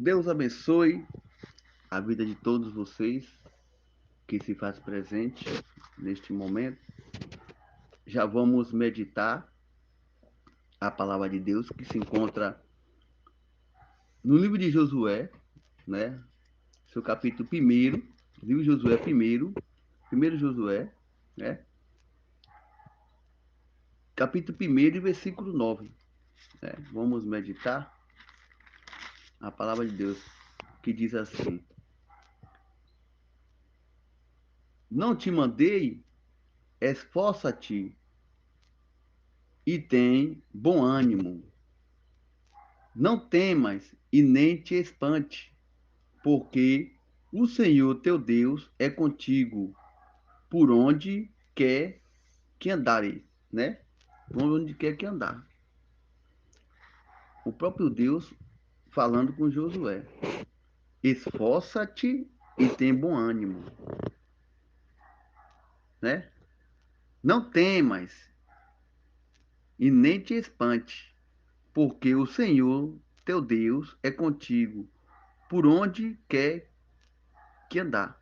Deus abençoe a vida de todos vocês que se faz presente neste momento. Já vamos meditar a palavra de Deus que se encontra no livro de Josué, né? Seu capítulo 1, livro de Josué 1, Josué, né? Capítulo 1 e versículo 9. Né? Vamos meditar a palavra de Deus que diz assim: Não te mandei, esforça-te e tem bom ânimo. Não temas e nem te espante, porque o Senhor teu Deus é contigo por onde quer que andares, né? Por onde quer que andar. O próprio Deus falando com Josué. Esforça-te e tem bom ânimo, né? Não temas e nem te espante, porque o Senhor teu Deus é contigo por onde quer que andar.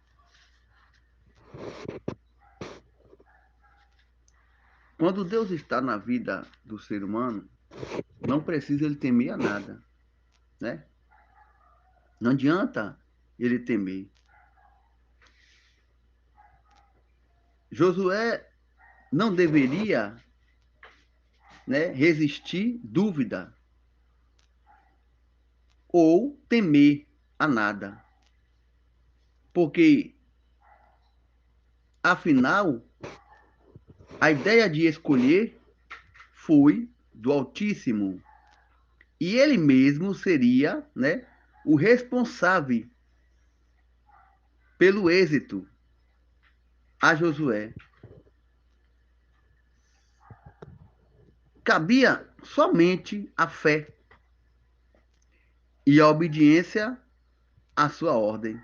Quando Deus está na vida do ser humano, não precisa ele temer a nada, né? Não adianta ele temer. Josué não deveria, né, resistir dúvida ou temer a nada, porque afinal a ideia de escolher foi do Altíssimo e ele mesmo seria, né, o responsável pelo êxito a Josué. Cabia somente a fé e a obediência à sua ordem.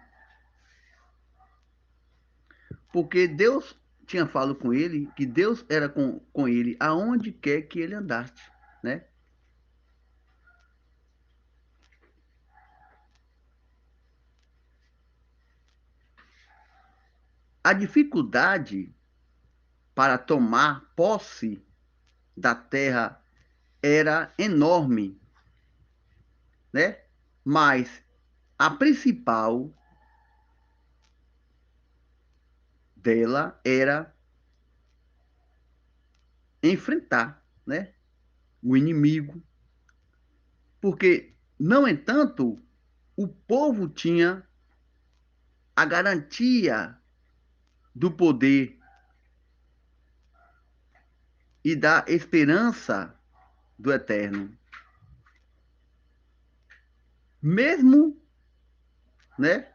Porque Deus tinha falado com ele que Deus era com ele aonde quer que ele andasse, né? A dificuldade para tomar posse da terra era enorme, né? Mas a principal dela era enfrentar, né, o inimigo, porque não entanto o povo tinha a garantia do poder e da esperança do eterno. Mesmo, né,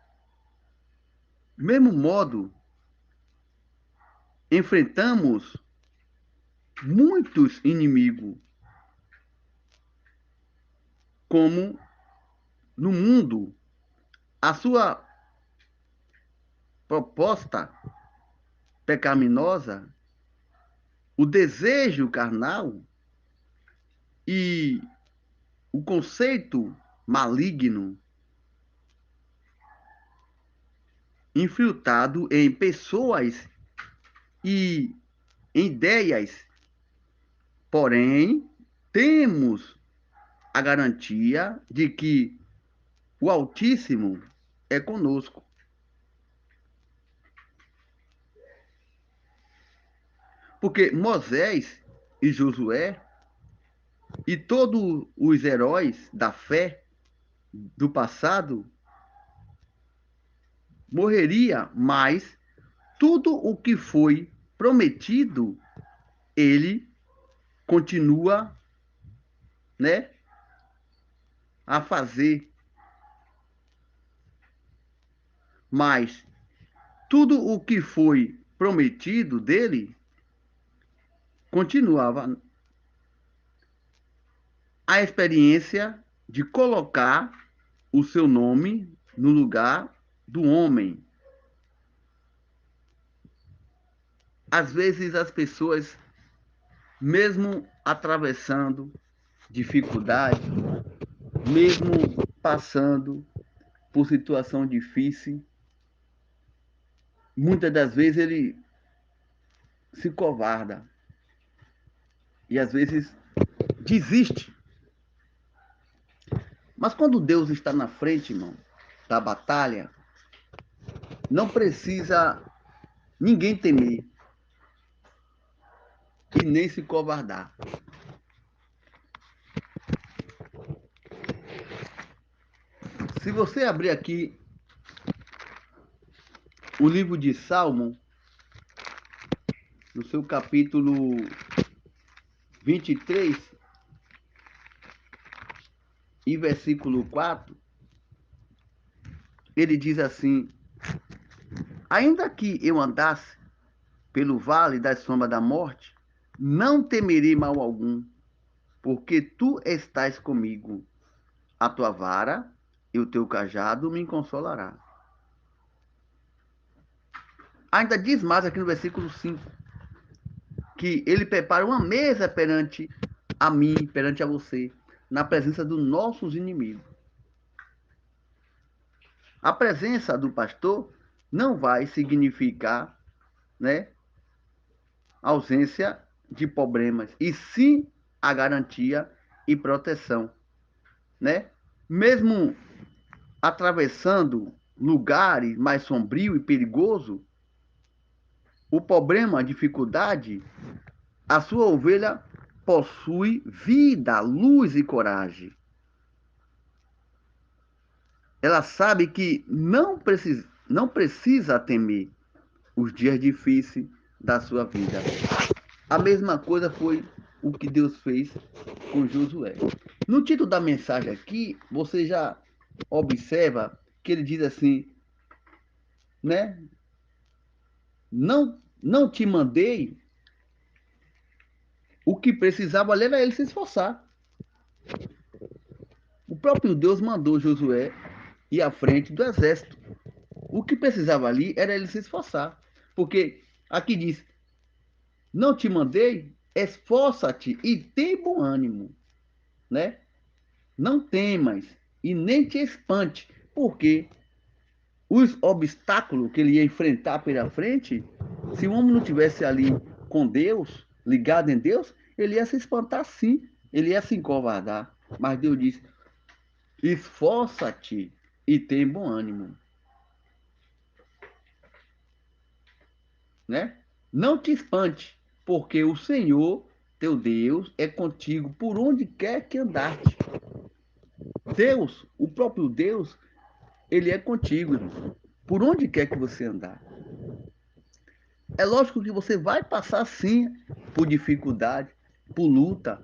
mesmo modo, enfrentamos muitos inimigos, como no mundo, a sua proposta pecaminosa, o desejo carnal e o conceito maligno infiltrado em pessoas e em ideias. Porém, temos a garantia de que o Altíssimo é conosco. Porque Moisés e Josué e todos os heróis da fé do passado morreria, mas tudo o que foi prometido, ele continua, né, a fazer. Mas tudo o que foi prometido dele continuava a experiência de colocar o seu nome no lugar do homem. Às vezes as pessoas, mesmo atravessando dificuldade, mesmo passando por situação difícil, muitas das vezes ele se covarda e às vezes desiste. Mas quando Deus está na frente, irmão, da batalha, não precisa ninguém temer e nem se covardar. Se você abrir aqui o livro de Salmo, no seu capítulo 23 e versículo 4, ele diz assim: ainda que eu andasse pelo vale da sombra da morte, não temerei mal algum, porque tu estás comigo. A tua vara e o teu cajado me consolará. Ainda diz mais aqui no versículo 5, que ele prepara uma mesa perante a mim, perante a você, na presença dos nossos inimigos. A presença do pastor não vai significar, né, ausência de problemas, e sim a garantia e proteção, né? Mesmo atravessando lugares mais sombrios e perigosos, o problema, a dificuldade, a sua ovelha possui vida, luz e coragem. Ela sabe que não precisa temer os dias difíceis da sua vida. A mesma coisa foi o que Deus fez com Josué. No título da mensagem aqui, você já observa que ele diz assim, né? Não te mandei. O que precisava ali era ele se esforçar. O próprio Deus mandou Josué ir à frente do exército. O que precisava ali era ele se esforçar. Porque aqui diz: não te mandei, esforça-te e tem bom ânimo, né? Não temas e nem te espante, porque os obstáculos que ele ia enfrentar pela frente, se o homem não tivesse ali com Deus, ligado em Deus, ele ia se espantar sim, ele ia se encovardar. Mas Deus disse: esforça-te e tem bom ânimo, né? Não te espante, porque o Senhor, teu Deus, é contigo por onde quer que andaste. Deus, o próprio Deus, ele é contigo, irmão, por onde quer que você andar. É lógico que você vai passar sim por dificuldade, por luta,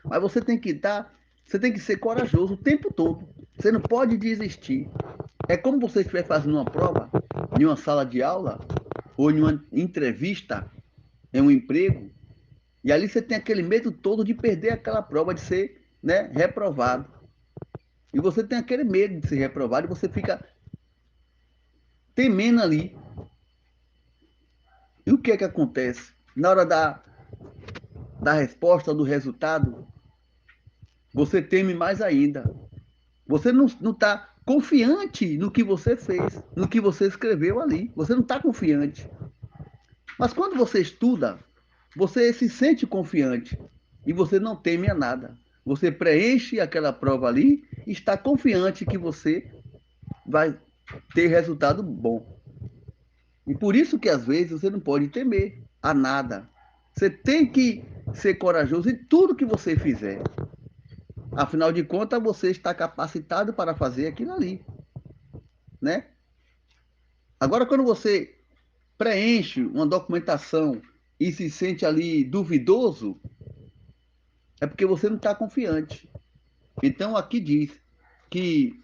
mas você tem que ser corajoso o tempo todo. Você não pode desistir. É como você estiver fazendo uma prova em uma sala de aula ou em uma entrevista em um emprego, e ali você tem aquele medo todo de perder aquela prova, de ser, né, reprovado. E você tem aquele medo de ser reprovado e você fica temendo ali. E o que é que acontece? Na hora da resposta, do resultado, você teme mais ainda. Você não está confiante no que você fez, no que você escreveu ali. Você não está confiante. Mas quando você estuda, você se sente confiante e você não teme a nada. Você preenche aquela prova ali e está confiante que você vai ter resultado bom. E por isso que às vezes você não pode temer a nada. Você tem que ser corajoso em tudo que você fizer. Afinal de contas, você está capacitado para fazer aquilo ali, né? Agora, quando você preenche uma documentação e se sente ali duvidoso, é porque você não está confiante. Então, aqui diz que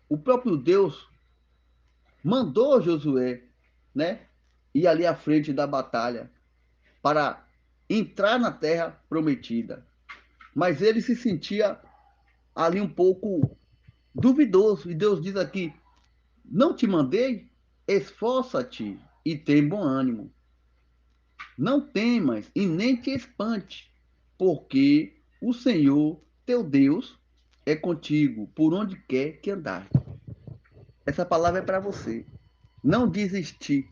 o próprio Deus mandou Josué, né, ir ali à frente da batalha para entrar na terra prometida. Mas ele se sentia ali um pouco duvidoso. E Deus diz aqui: não te mandei? Esforça-te e tem bom ânimo. Não temas e nem te espante, porque o Senhor, teu Deus, é contigo por onde quer que andar. Essa palavra é para você. Não desistir,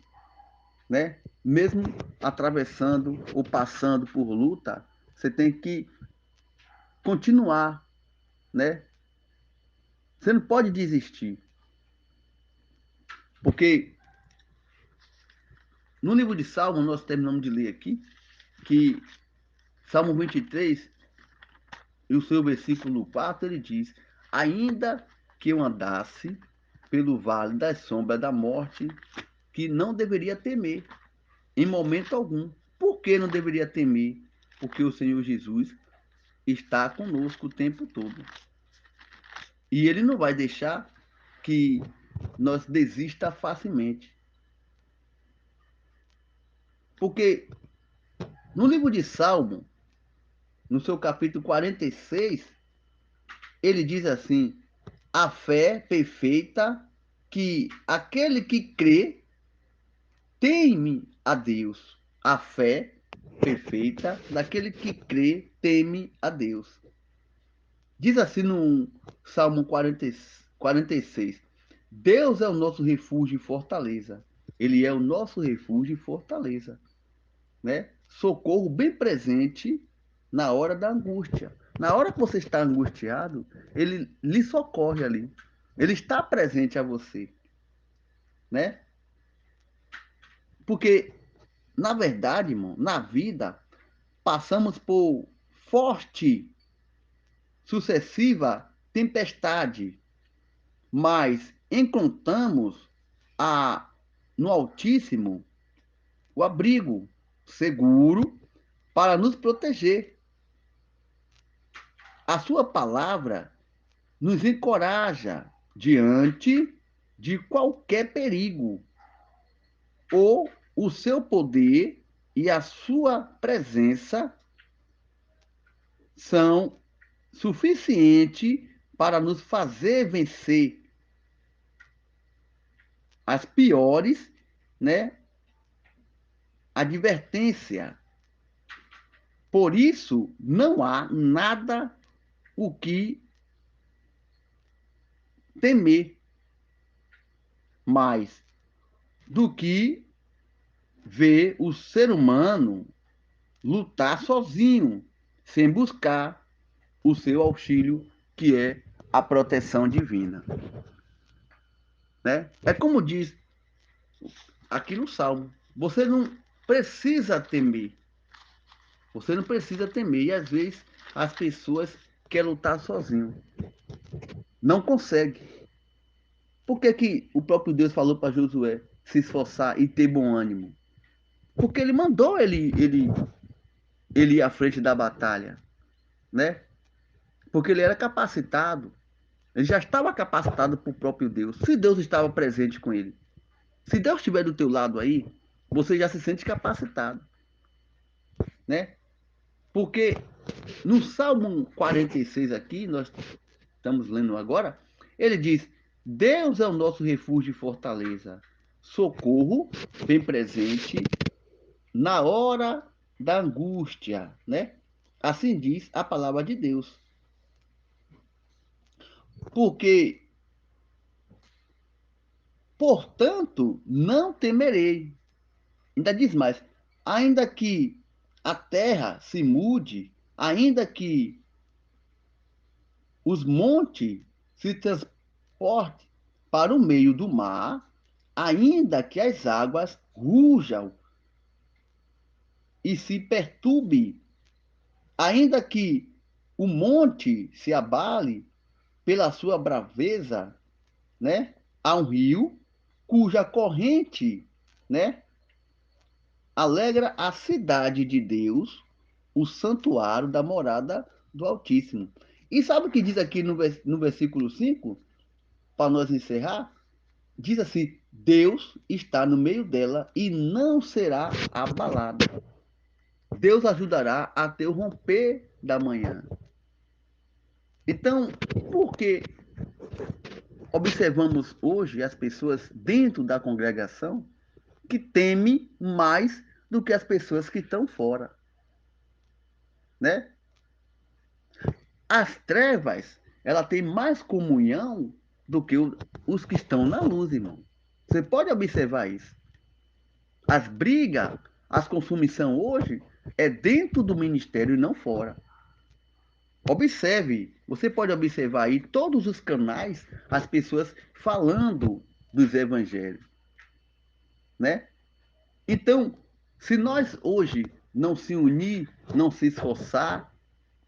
né? Mesmo atravessando ou passando por luta, você tem que continuar, né? Você não pode desistir, porque no livro de Salmo, nós terminamos de ler aqui, que Salmo 23, e o seu versículo 4, ele diz: ainda que eu andasse pelo vale das sombras da morte, que não deveria temer em momento algum. Por que não deveria temer? Porque o Senhor Jesus está conosco o tempo todo. E ele não vai deixar que nós desista facilmente. Porque no livro de Salmo, no seu capítulo 46, ele diz assim: a fé perfeita que aquele que crê teme a Deus. A fé perfeita daquele que crê teme a Deus. Diz assim no Salmo 46: Deus é o nosso refúgio e fortaleza. Ele é o nosso refúgio e fortaleza, né? Socorro bem presente na hora da angústia. Na hora que você está angustiado, ele lhe socorre ali. Ele está presente a você, né? Porque, na verdade, irmão, na vida, passamos por forte, sucessiva tempestade, mas encontramos a, no Altíssimo o abrigo seguro para nos proteger. A sua palavra nos encoraja diante de qualquer perigo, ou o seu poder e a sua presença são suficientes para nos fazer vencer as piores, né, advertência. Por isso, não há nada o que temer mais do que ver o ser humano lutar sozinho, sem buscar o seu auxílio, que é a proteção divina, né? É como diz aqui no Salmo, você não precisa temer. Você não precisa temer. E às vezes as pessoas querem lutar sozinho. Não consegue. Por que, que o próprio Deus falou para Josué se esforçar e ter bom ânimo? Porque ele mandou ele ir à frente da batalha, né? Porque ele era capacitado. Ele já estava capacitado por próprio Deus. Se Deus estava presente com ele. Se Deus estiver do teu lado aí, você já se sente capacitado, né? Porque no Salmo 46 aqui, nós estamos lendo agora, ele diz: Deus é o nosso refúgio e fortaleza, socorro bem presente na hora da angústia, né? Assim diz a palavra de Deus. Porque, portanto, não temerei. Ainda diz mais: ainda que a terra se mude, ainda que os montes se transportem para o meio do mar, ainda que as águas rujam e se perturbe, ainda que o monte se abale pela sua braveza, né? Há um rio cuja corrente, né, alegra a cidade de Deus, o santuário da morada do Altíssimo. E sabe o que diz aqui no versículo 5, para nós encerrar? Diz assim: Deus está no meio dela e não será abalada. Deus ajudará até o romper da manhã. Então, por que observamos hoje as pessoas dentro da congregação que temem mais do que as pessoas que estão fora, né? As trevas, ela tem mais comunhão do que os que estão na luz, irmão. Você pode observar isso. As brigas, as consumição hoje é dentro do ministério e não fora. Observe, você pode observar aí todos os canais, as pessoas falando dos evangelhos, né? Então, se nós hoje não se unir, não se esforçar,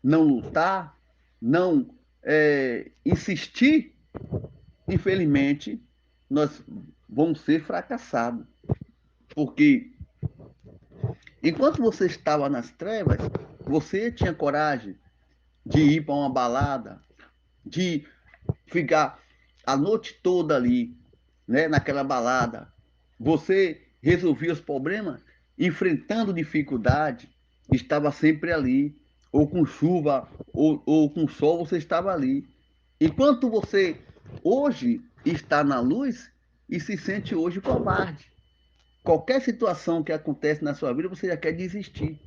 não lutar, não insistir, infelizmente, nós vamos ser fracassados. Porque enquanto você estava nas trevas, você tinha coragem de ir para uma balada, de ficar a noite toda ali, né, naquela balada. Você resolvia os problemas enfrentando dificuldade, estava sempre ali, ou com chuva, ou com sol, você estava ali. Enquanto você hoje está na luz e se sente hoje covarde. Qualquer situação que acontece na sua vida, você já quer desistir,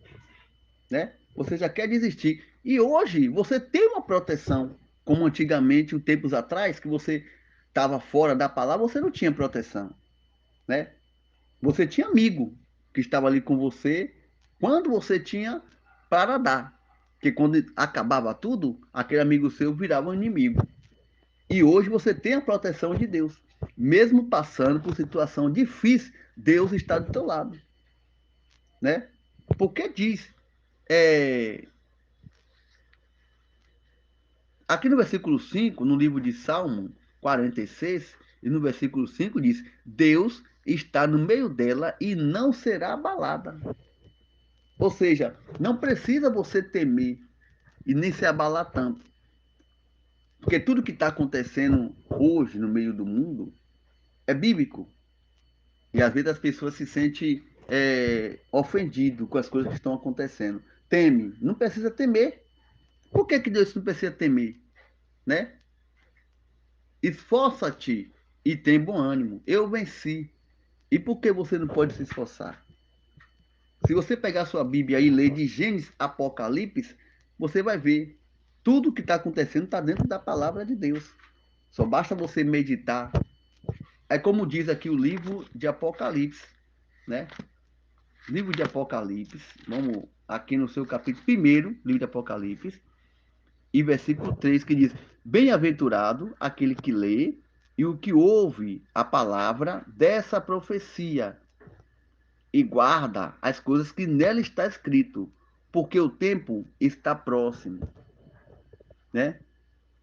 né? Você já quer desistir. E hoje você tem uma proteção, como antigamente, um tempos atrás, que você estava fora da palavra, você não tinha proteção, né? Você tinha amigo que estava ali com você quando você tinha para dar. Porque quando acabava tudo, aquele amigo seu virava um inimigo. E hoje você tem a proteção de Deus. Mesmo passando por situação difícil, Deus está do teu lado, né? Porque diz, é, aqui no versículo 5, no livro de Salmo 46, e no versículo 5 diz: Deus está no meio dela e não será abalada. Ou seja, não precisa você temer e nem se abalar tanto. Porque tudo que está acontecendo hoje no meio do mundo é bíblico. E às vezes as pessoas se sentem ofendidas com as coisas que estão acontecendo. Teme. Não precisa temer. Por que Deus não precisa temer? Né? Esforça-te e tem bom ânimo. Eu venci. E por que você não pode se esforçar? Se você pegar sua Bíblia e ler de Gênesis a Apocalipse, você vai ver tudo o que está acontecendo está dentro da palavra de Deus. Só basta você meditar. É como diz aqui o livro de Apocalipse, né? Livro de Apocalipse, vamos aqui no seu capítulo 1º, livro de Apocalipse, e versículo 3, que diz: Bem-aventurado aquele que lê e o que ouve a palavra dessa profecia e guarda as coisas que nela está escrito, porque o tempo está próximo, né?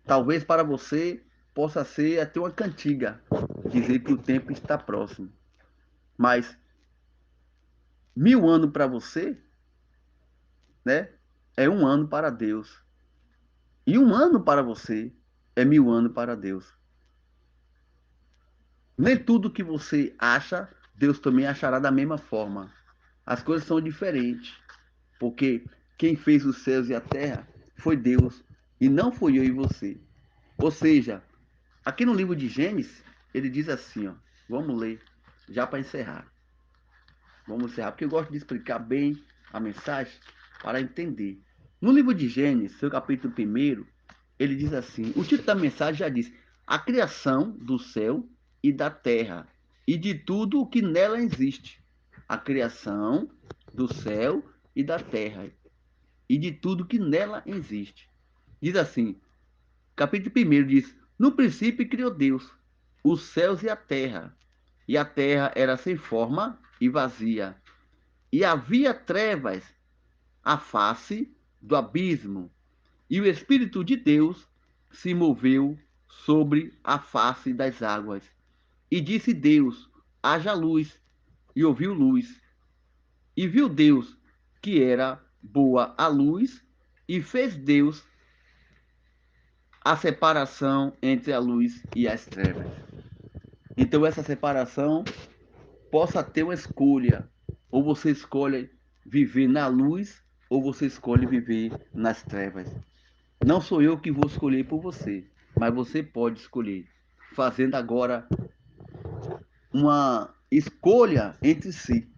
Talvez para você possa ser até uma cantiga dizer que o tempo está próximo, mas 1000 anos para você, né? É um ano para Deus. E um ano para você é 1000 anos para Deus. Nem tudo que você acha, Deus também achará da mesma forma. As coisas são diferentes. Porque quem fez os céus e a terra foi Deus. E não foi eu e você. Ou seja, aqui no livro de Gênesis, ele diz assim, ó. Vamos ler, já para encerrar. Vamos encerrar, porque eu gosto de explicar bem a mensagem para entender. No livro de Gênesis, seu capítulo 1º, ele diz assim, o título da mensagem já diz, a criação do céu e da terra, e de tudo o que nela existe. A criação do céu e da terra, e de tudo que nela existe. Diz assim, capítulo 1º diz, no princípio criou Deus os céus e a terra era sem forma e vazia, e havia trevas à face do abismo, e o Espírito de Deus se moveu sobre a face das águas. E disse Deus: haja luz, e ouviu luz. E viu Deus que era boa a luz, e fez Deus a separação entre a luz e as trevas. Então, essa separação possa ter uma escolha. Ou você escolhe viver na luz, ou você escolhe viver nas trevas. Não sou eu que vou escolher por você, mas você pode escolher, fazendo agora uma escolha entre si,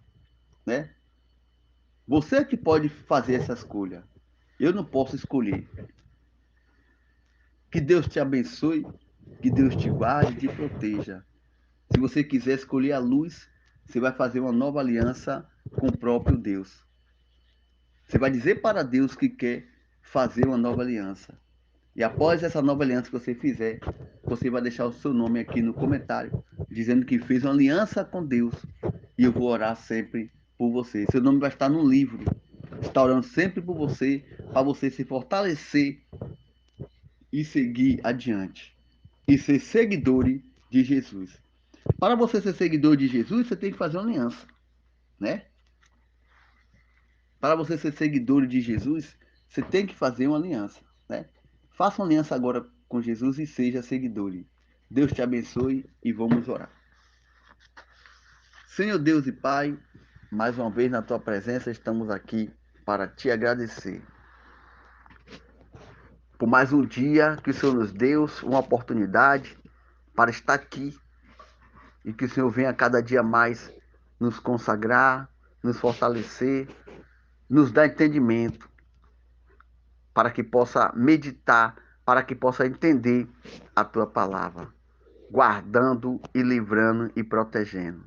né? Você que pode fazer essa escolha. Eu não posso escolher. Que Deus te abençoe, que Deus te guarde e te proteja. Se você quiser escolher a luz, você vai fazer uma nova aliança com o próprio Deus. Você vai dizer para Deus que quer fazer uma nova aliança. E após essa nova aliança que você fizer, você vai deixar o seu nome aqui no comentário, dizendo que fez uma aliança com Deus. E eu vou orar sempre por você. Seu nome vai estar no livro. Está orando sempre por você, para você se fortalecer e seguir adiante. E ser seguidor de Jesus. Para você ser seguidor de Jesus, você tem que fazer uma aliança, né? Para você ser seguidor de Jesus, você tem que fazer uma aliança, né? Faça uma aliança agora com Jesus e seja seguidor. Deus te abençoe e vamos orar. Senhor Deus e Pai, mais uma vez na tua presença estamos aqui para te agradecer por mais um dia que o Senhor nos deu, uma oportunidade para estar aqui e que o Senhor venha cada dia mais nos consagrar, nos fortalecer, nos dar entendimento para que possa meditar, para que possa entender a tua palavra, guardando e livrando e protegendo.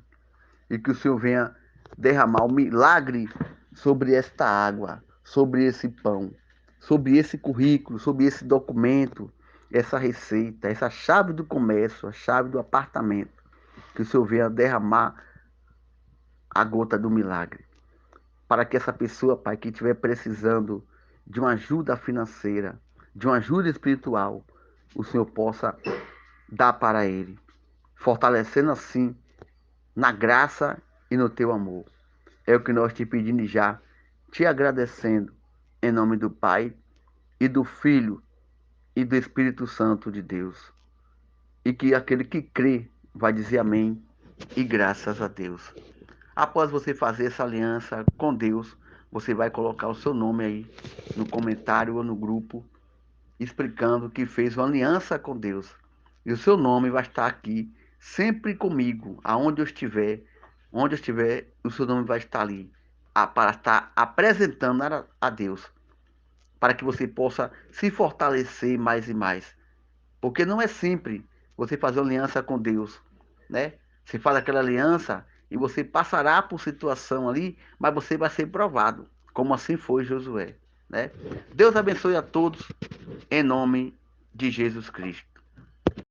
E que o Senhor venha derramar o milagre sobre esta água, sobre esse pão, sobre esse currículo, sobre esse documento, essa receita, essa chave do comércio, a chave do apartamento. Que o Senhor venha derramar a gota do milagre. Para que essa pessoa, Pai, que estiver precisando de uma ajuda financeira, de uma ajuda espiritual, o Senhor possa dar para ele, fortalecendo assim na graça e no teu amor. É o que nós te pedimos já, te agradecendo, em nome do Pai e do Filho e do Espírito Santo de Deus. E que aquele que crê vai dizer amém e graças a Deus. Após você fazer essa aliança com Deus, você vai colocar o seu nome aí no comentário ou no grupo, explicando que fez uma aliança com Deus. E o seu nome vai estar aqui, sempre comigo, aonde eu estiver, onde eu estiver, o seu nome vai estar ali, para estar apresentando a Deus, para que você possa se fortalecer mais e mais. Porque não é simples você fazer uma aliança com Deus, né? Você faz aquela aliança e você passará por situação ali, mas você vai ser provado, como assim foi Josué, né? Deus abençoe a todos em nome de Jesus Cristo.